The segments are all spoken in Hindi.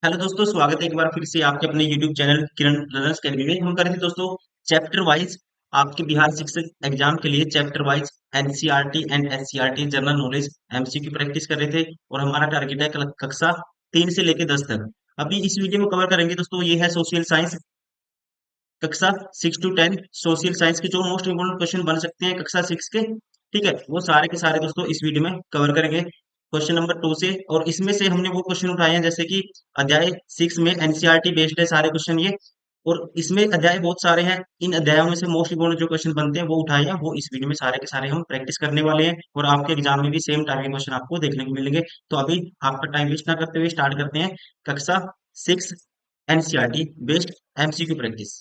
हेलो दोस्तों, स्वागत है एक बार फिर से आपके अपने यूट्यूब चैनल किरण रनर्स अकेडमी में। हम कर रहे थे दोस्तों चैप्टर वाइज आपके बिहार शिक्षक एग्जाम के लिए chapter wise NCERT and SCERT general knowledge MCQ practice कर रहे थे। और हमारा टारगेट है कक्षा 3 से लेकर 10 तक। अभी इस वीडियो में कवर करेंगे दोस्तों, ये है सोशल साइंस कक्षा 6 to 10। सोशल साइंस के जो मोस्ट इंपोर्टेंट क्वेश्चन बन सकते हैं कक्षा 6 के, ठीक है, वो सारे के सारे दोस्तों इस वीडियो में कवर करेंगे क्वेश्चन नंबर 2 से। और इसमें से हमने वो क्वेश्चन उठाए हैं जैसे कि अध्याय 6 में एनसीईआरटी बेस्ड है सारे क्वेश्चन ये। और इसमें अध्याय बहुत सारे हैं, इन अध्यायों में से मोस्ट इंपोर्टेंट जो क्वेश्चन बनते हैं वो उठाए हैं, वो इस वीडियो में सारे के सारे हम प्रैक्टिस करने वाले हैं। और आपके एग्जाम में भी सेम टाइप के क्वेश्चन आपको देखने को मिलेंगे। तो अभी आपका टाइम वेस्ट ना करते हुए स्टार्ट करते हैं कक्षा 6 NCERT based MCQ practice.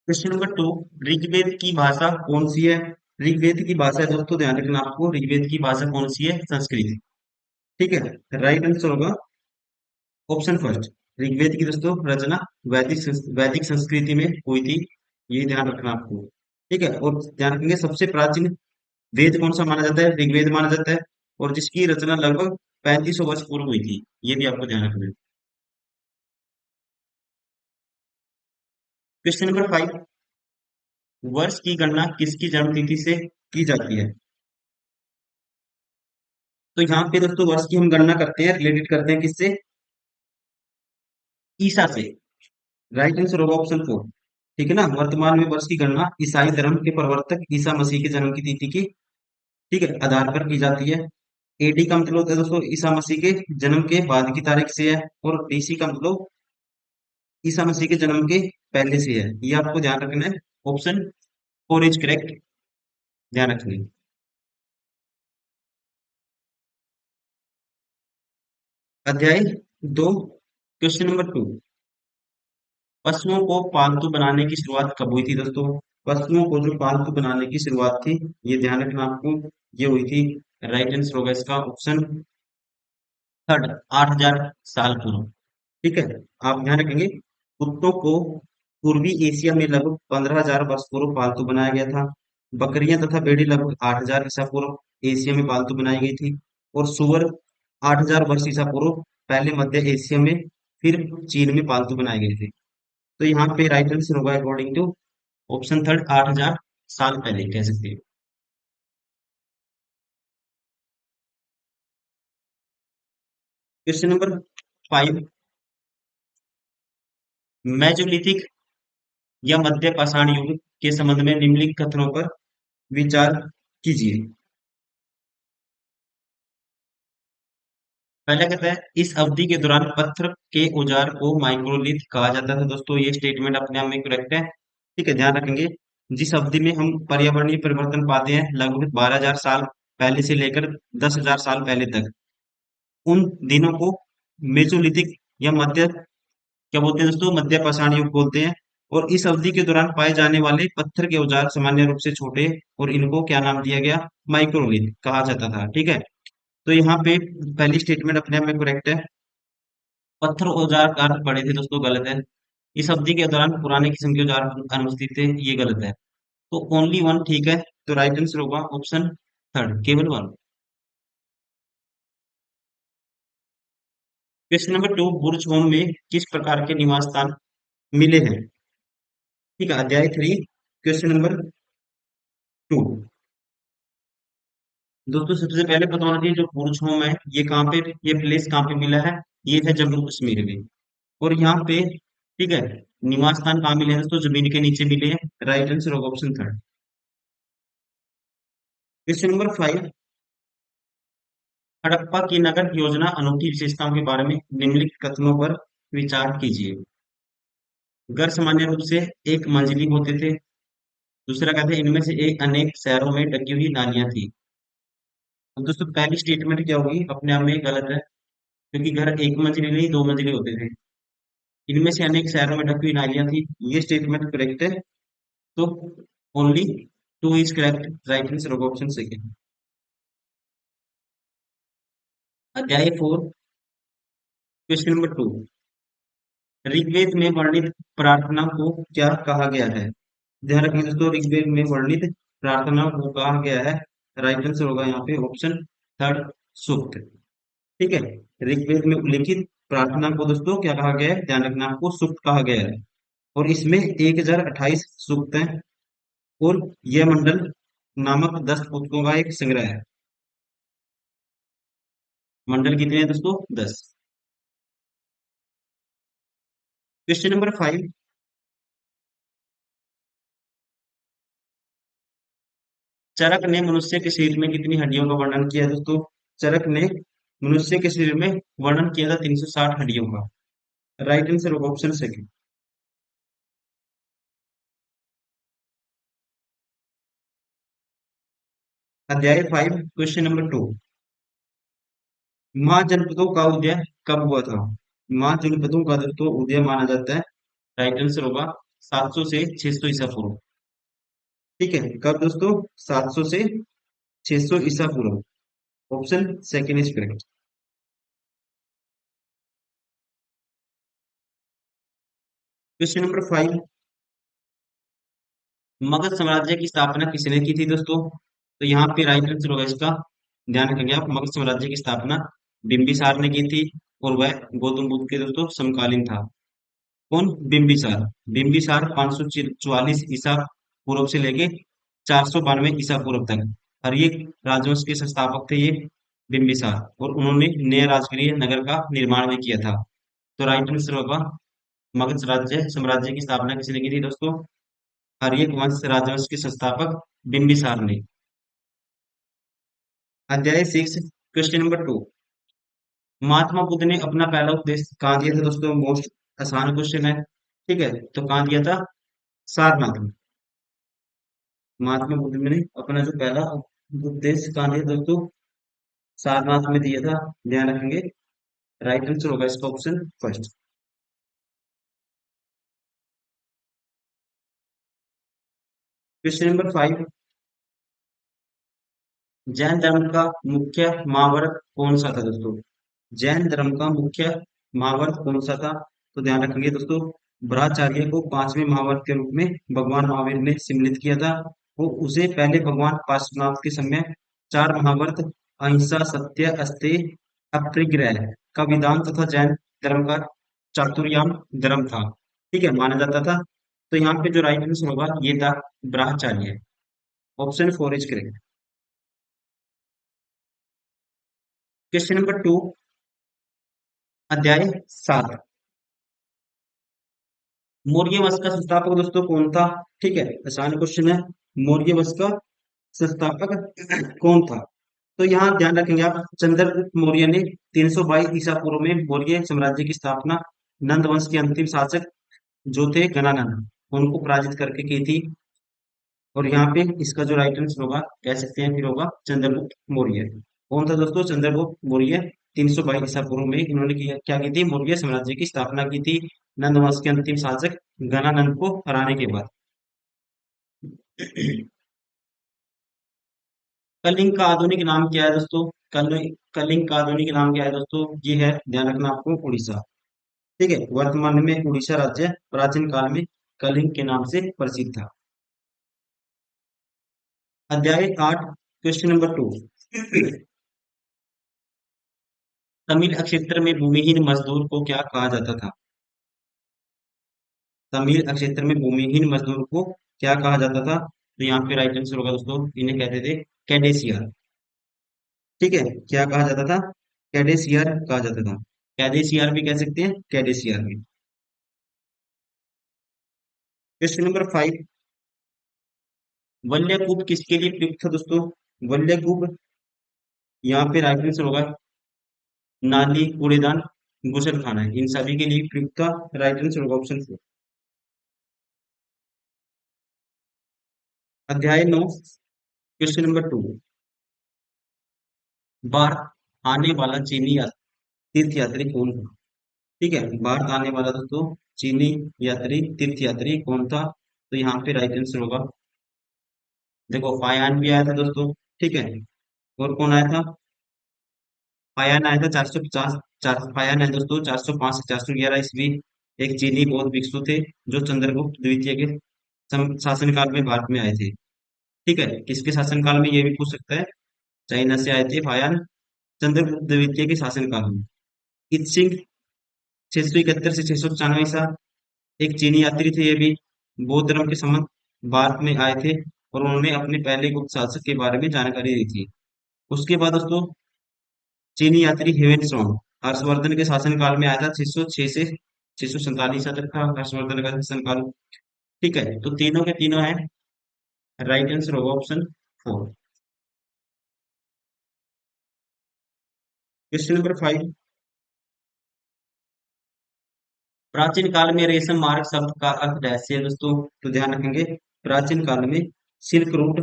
Question number 2, Rigveda की भाषा कौन सी है? ऋग्वेद की भाषा है दोस्तों, ध्यान रखना आपको, ऋग्वेद की भाषा कौन सी है? संस्कृत। ठीक है, राइट आंसर होगा ऑप्शन फर्स्ट। ऋग्वेद की दोस्तों रचना वैदिक संस्कृति में हुई थी, ये ध्यान रखना आपको। ठीक है, और ध्यान रखेंगे सबसे प्राचीन वेद कौन सा माना जाता है? ऋग्वेद माना जाता है। और जिसकी रचना लगभग 3500 वर्ष पूर्व हुई थी, ये भी आपको ध्यान रखना है। क्वेश्चन नंबर 5, वर्ष की गणना किसकी जन्म तिथि से की जाती है? तो यहाँ पे दोस्तों वर्ष की हम गणना करते हैं, रिलेटेड करते हैं किससे? ईसा से। राइट आंसर होगा ऑप्शन 4। ठीक है ना, वर्तमान में वर्ष की गणना ईसाई धर्म के प्रवर्तक ईसा मसीह के जन्म की तिथि की, ठीक है, आधार पर की जाती है। एडी का मतलब होता है दोस्तों ईसा मसीह के जन्म के बाद की तारीख से है। और बीसी का मतलब ईसा मसीह के जन्म के पहले से है। ये आपको ध्यान रखना है। ऑप्शन 4 इज करेक्ट, ध्यान रखना। अध्याय 2, क्वेश्चन नंबर 2, पशुओं को पालतू बनाने की शुरुआत कब हुई थी दोस्तों? पशुओं को जो पालतू बनाने की शुरुआत थी, ये ध्यान रखना आपको, ये हुई थी। राइट आंसर होगा इसका ऑप्शन थर्ड, 8000 साल पूर्व। ठीक है, आप ध्यान रखेंगे, कुत्तों को पूर्वी एशिया में लगभग 15,000 वर्ष पूर्व पालतू बनाया गया था। बकरियां तथा भेड़ी लगभग 8,000 ईसा पूर्व एशिया में पालतू बनाई गई थी। और सुअर 8,000 वर्ष ईसा पूर्व पहले मध्य एशिया में, फिर चीन में पालतू बनाए गए थे। तो यहाँ पे राइट आंसर होगा अकॉर्डिंग टू ऑप्शन थर्ड, 8,000 साल पहले कह सकते हैं। क्वेश्चन नंबर 5, मेजोलिथिक या मध्य पाषाण युग के संबंध में निम्नलिखित कथनों पर विचार कीजिए। पहला कहता है, इस अवधि के दौरान पत्थर के औजार को माइक्रोलिथ कहा जाता था। दोस्तों ये स्टेटमेंट अपने आप में करेक्ट है। ठीक है, ध्यान रखेंगे, जिस अवधि में हम पर्यावरणीय परिवर्तन पाते हैं लगभग 12,000 साल पहले से लेकर 10,000 साल पहले तक, उन दिनों को मेसोलिथिक या मध्य, क्या बोलते हैं दोस्तों, मध्य पाषाण युग बोलते हैं। और इस अवधि के दौरान पाए जाने वाले पत्थर के औजार सामान्य रूप से छोटे, और इनको क्या नाम दिया गया? माइक्रोलिथ कहा जाता था। ठीक है, तो यहाँ पे पहली स्टेटमेंट अपने आप में करेक्ट है। पत्थर औजार कार पड़े थे दोस्तों, गलत है। इस अवधि के दौरान पुराने किस्म के औजार अनुपस्थित थे, ये गलत है। तो ओनली वन ठीक है, तो राइट आंसर होगा ऑप्शन थर्ड, केवल वन। क्वेश्चन नंबर 2, बुर्ज होम में किस प्रकार के निवास स्थान मिले हैं? ठीक है, अध्याय 3, क्वेश्चन नंबर 2। दोस्तों सबसे पहले पता होना चाहिए जो बुर्ज होम है ये कहाँ पे, ये प्लेस कहाँ पे मिला है? ये है जम्मू कश्मीर में। और यहाँ पे, ठीक है, निवास स्थान कहाँ मिले हैं दोस्तों? जमीन के नीचे मिले हैं। राइट आंसर होगा option third. Question number 5, Harappa की नगर योजना अनूठी विशेषताओं के बारे में निम्नलिखित कथनों पर विचार कीजिए। घर सामान्य रूप से एक मंजिली होते थे। दूसरा कहते हैं इनमें से एक अनेक शहरों में ढकी हुई नालियां थी। अब दोस्तों पहली स्टेटमेंट क्या होगी? अपने आप में गलत है, क्योंकि घर एक मंजिली नहीं 2 मंजिले होते थे। इनमें से अनेक शहरों में ढकी हुई नालियां थी, ये स्टेटमेंट करेक्ट है। तो only two is correct, right answer होगा ऑप्शन सेकेंड। अध्याय 4, क्वेश्चन नंबर 2, ऋग्वेद में वर्णित प्रार्थना को क्या कहा गया है? ध्यान रखिए दोस्तों, ऋग्वेद में वर्णित प्रार्थना को कहा गया है। राइट आंसर होगा यहाँ पे ऑप्शन थर्ड, सूक्त। ठीक है। ऋग्वेद में उल्लिखित प्रार्थना को दोस्तों क्या कहा गया है, ध्यान रखना आपको, सूक्त कहा गया है। और इसमें 1028 सूक्त हैं। और यह मंडल नामक 10 पुस्तकों का एक संग्रह है। मंडल कितने हैं दोस्तों, 10। Question number 5। चरक ने मनुष्य के शरीर में कितनी हड्डियों का वर्णन किया है दोस्तों। चरक ने मनुष्य के शरीर में वर्णन किया था 360 हड्डियों का। राइट आंसर होगा ऑप्शन सेकंड। अध्याय 5 क्वेश्चन नंबर 2। माँ जनपदों का उदय कब हुआ था। माँ जनपदों का दोस्तों उदय माना जाता है, राइट आंसर होगा 700 से 600 ईसा पूर्व। ठीक है, कब दोस्तों, 700 से 600 ईसा पूर्व। Option second is correct. Question number 5। Magadh साम्राज्य की स्थापना किसने की थी दोस्तों। तो यहाँ पे राइट आंसर होगा इसका, ध्यान रखेंगे आप, मगध साम्राज्य की स्थापना बिंबिसार ने की थी। और वह गौतम बुद्ध के दोस्तों समकालीन था। कौन, बिंबिसार। बिंबिसार 544 ईसा पूर्व से लेके 492 ईसा पूर्व तक हर एक राजवंश के संस्थापक थे ये बिंबिसार। और उन्होंने नया राजगृह नगर का निर्माण भी किया था। तो राइट आंसर होगा, मगध राज्य साम्राज्य की स्थापना किसने की थी दोस्तों, हर्यक वंश राजवंश के संस्थापक बिंबिसार ने। अध्याय 6 क्वेश्चन नंबर 2। महात्मा बुद्ध ने अपना पहला उपदेश कहाँ दिया था दोस्तों, मोस्ट आसान क्वेश्चन है। ठीक है, तो कहाँ दिया था, सारनाथ में। महात्मा बुद्ध ने अपना जो पहला उपदेश कहाँ दिया दोस्तों, सारनाथ में दिया था, ध्यान रखेंगे। राइट आंसर होगा इसका option first. Question number 5। Jain धर्म का मुख्य महाव्रत कौन सा था दोस्तों। जैन धर्म का मुख्य महाव्रत कौन सा था। तो ध्यान रखेंगे दोस्तों, ब्रह्मचार्य को 5वें महाव्रत के रूप में भगवान महावीर ने सम्मिलित किया था। वो उसे पहले भगवान पार्श्वनाथ के समय 4 महाव्रत, अहिंसा, सत्य, अस्तेय, अपरिग्रह का विधान तथा जैन धर्म का चातुर्याम धर्म था। ठीक है, माना जाता था। तो यहाँ पे जो राइट आंसर होगा ये था ब्रह्मचार्य। Option 4 is correct. Question number 2। अध्याय 7। मौर्य वंश का संस्थापक दोस्तों कौन था। ठीक है, आसान क्वेश्चन है। मौर्य वंश का संस्थापक कौन था। तो यहाँ ध्यान रखेंगे आप, चंद्रगुप्त मौर्य ने 322 ईसा पूर्व में मौर्य साम्राज्य की स्थापना नंद वंश के अंतिम शासक जो थे गणानंद, उनको पराजित करके की थी। और यहाँ पे इसका जो राइट आंसर होगा कह सकते हैं फिर होगा चंद्रगुप्त मौर्य। कौन था दोस्तों, चंद्रगुप्त मौर्य। 322 ईसा पूर्व में इन्होंने क्या की थी, मौर्य साम्राज्य की स्थापना की थी नंद वंश के अंतिम शासक गणानंद को हराने के बाद। कलिंग का आधुनिक नाम क्या है दोस्तों। कलिंग का आधुनिक नाम क्या है दोस्तों, ये है, ध्यान रखना आपको, उड़ीसा। ठीक है, वर्तमान में उड़ीसा राज्य प्राचीन काल में कलिंग के नाम से प्रसिद्ध था। अध्याय 8 क्वेश्चन नंबर 2। तमिल क्षेत्र में भूमिहीन मजदूर को क्या कहा जाता था। तमिल क्षेत्र में भूमिहीन मजदूर को क्या कहा जाता था। तो यहाँ पे राइट आंसर होगा दोस्तों, इन्हें कहते थे कैडेसियर। ठीक है, क्या कहा जाता था, कैडेसियर कहा जाता था। कैडेसियर भी कह सकते हैं, कैडेसियर भी। Question number 5। वल्लभुप किसके लिए प्रयुक्त था दोस्तों। वल्लभुप, यहाँ पे राइट आंसर होगा नाली, कूड़ेदान, गुसल खाना है, इन सभी के लिए प्रयुक्त था। राइट आंसर होगा ऑप्शन 4। अध्याय 9 क्वेश्चन नंबर 2। बार आने वाला चीनी तीर्थ यात्री कौन था। ठीक है, भारत आने वाला दोस्तों चीनी यात्री, तीर्थ यात्री कौन था। तो यहाँ पे राइट आंसर होगा, देखो फायान भी आया था दोस्तों। ठीक है, और कौन आया था, फायान आया था 450, फायान है दोस्तों 405 से 411 ईस्वी। एक चीनी बौद्ध भिक्षु थे जो चंद्रगुप्त द्वितीय के शासनकाल में भारत में आए थे। ठीक है, किसके शासनकाल में, ये भी पूछ सकता है। चाइना से आए थे फायान चंद्रगुप्त द्वितीय के शासनकाल में। इत सिंह 671 से 695 ईसा, एक चीनी यात्री थे ये भी, बौद्ध धर्म के संबंध भारत में आए थे और उन्होंने अपने पहले गुप्त शासक के बारे में जानकारी दी थी। उसके बाद दोस्तों चीनी यात्री हेवेन सॉन्ग हर्षवर्धन के शासनकाल में आया था, 606 से 647 तक था हर्षवर्धन का शासनकाल। ठीक है, तो तीनों के तीनों है राइट आंसर होगा ऑप्शन 4। क्वेश्चन नंबर 5, प्राचीन काल में रेशम मार्ग शब्द का अर्थ डैश है दोस्तों, तो ध्यान रखेंगे। प्राचीन काल में सिल्क रूट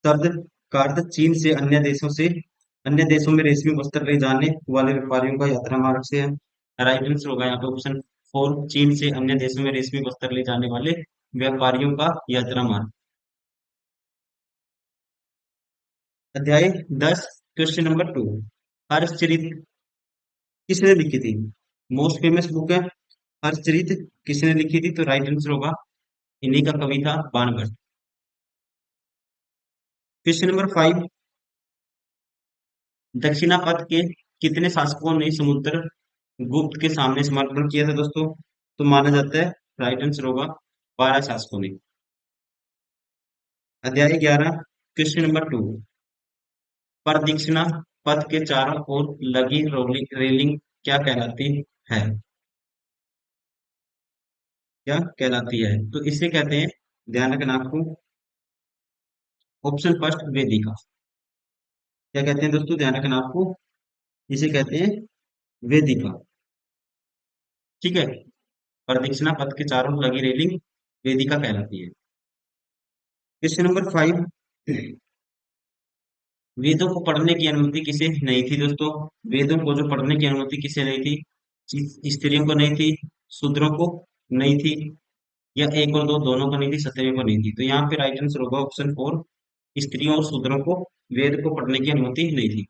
शब्द का अर्थ चीन से अन्य देशों में रेशमी वस्त्र ले जाने वाले व्यापारियों का यात्रा मार्ग से है। राइट आंसर होगा यहाँ पे ऑप्शन 4, चीन से अन्य देशों में रेशमी वस्त्र ले जाने वाले व्यापारियों का यात्रा मार्ग। अध्याय 10, क्वेश्चन नंबर 2, हर्षचरित किसने लिखी थी? मोस्ट फेमस बुक है हर्षचरित, किसने लिखी थी? तो राइट आंसर होगा इन्हीं का कवि था बाणभट्ट। क्वेश्चन नंबर 5, दक्षिणापथ के कितने शासकों ने समुद्र गुप्त के सामने समर्पण किया था दोस्तों? तो माना जाता है राइट आंसर होगा 12 शासकों ने। अध्याय 11, क्वेश्चन नंबर 2, प्रदक्षिणा पथ के चारों ओर लगी रेलिंग क्या कहलाती है? क्या कहलाती है? तो इसे कहते हैं, ध्यान रखना आपको, ऑप्शन फर्स्ट वेदिका। क्या कहते हैं दोस्तों? ध्यान रखना आपको, इसे कहते हैं वेदिका। ठीक है, प्रदक्षिणा पथ के चारों ओर लगी रेलिंग वेदिका कहलाती है। क्वेश्चन नंबर 5, वेदों को पढ़ने की अनुमति किसे नहीं थी दोस्तों? वेदों को जो पढ़ने की अनुमति किसे नहीं थी? स्त्रियों को नहीं थी, शूद्रों को नहीं थी, या एक और दो दोनों को नहीं थी, क्षत्रियों को नहीं थी? तो यहाँ पे राइट आंसर होगा ऑप्शन 4, स्त्रियों और शूद्रों को वेद को पढ़ने की अनुमति नहीं थी।